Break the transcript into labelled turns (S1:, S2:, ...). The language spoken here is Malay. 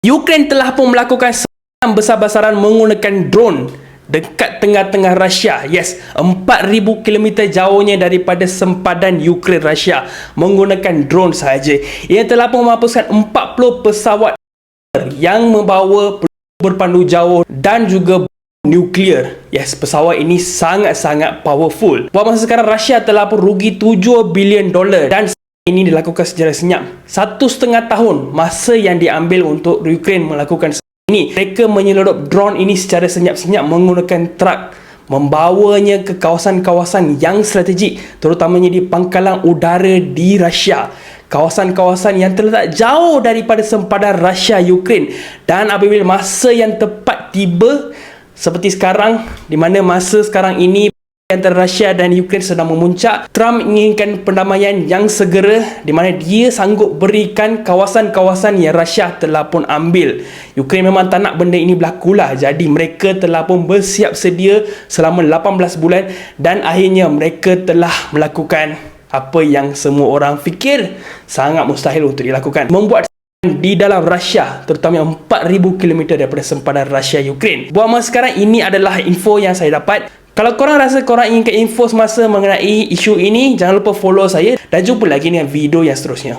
S1: Ukraine telah pun melakukan serangan besar-besaran menggunakan drone dekat tengah-tengah Rusia. Yes, 4,000 km jauhnya daripada sempadan Ukraine Rusia menggunakan drone sahaja. Ia telah pun menghapuskan 40 pesawat yang membawa peluru berpandu jauh dan juga nuklear. Yes, pesawat ini sangat-sangat powerful. Buat masa sekarang, Rusia telah pun rugi $7 bilion dan ini dilakukan secara senyap. 1,5 tahun masa yang diambil untuk Ukraine melakukan ini. Mereka menyeludup drone ini secara senyap-senyap menggunakan truk, membawanya ke kawasan-kawasan yang strategik, terutamanya di pangkalan udara di Rusia, kawasan-kawasan yang terletak jauh daripada sempadan Rusia-Ukraine. Dan apabila masa yang tepat tiba, seperti sekarang, di mana masa sekarang ini antara Rusia dan Ukraine sedang memuncak, Trump inginkan pendamaian yang segera, di mana dia sanggup berikan kawasan-kawasan yang Rusia telah pun ambil. Ukraine memang tak nak benda ini berlaku lah. Jadi mereka telah pun bersiap sedia selama 18 bulan dan akhirnya mereka telah melakukan apa yang semua orang fikir sangat mustahil untuk dilakukan. Membuat di dalam Rusia, terutama 4,000 km daripada sempadan Rusia-Ukraine. Buat masa sekarang, ini adalah info yang saya dapat. Kalau korang rasa korang inginkan info semasa mengenai isu ini, jangan lupa follow saya dan jumpa lagi dengan video yang seterusnya.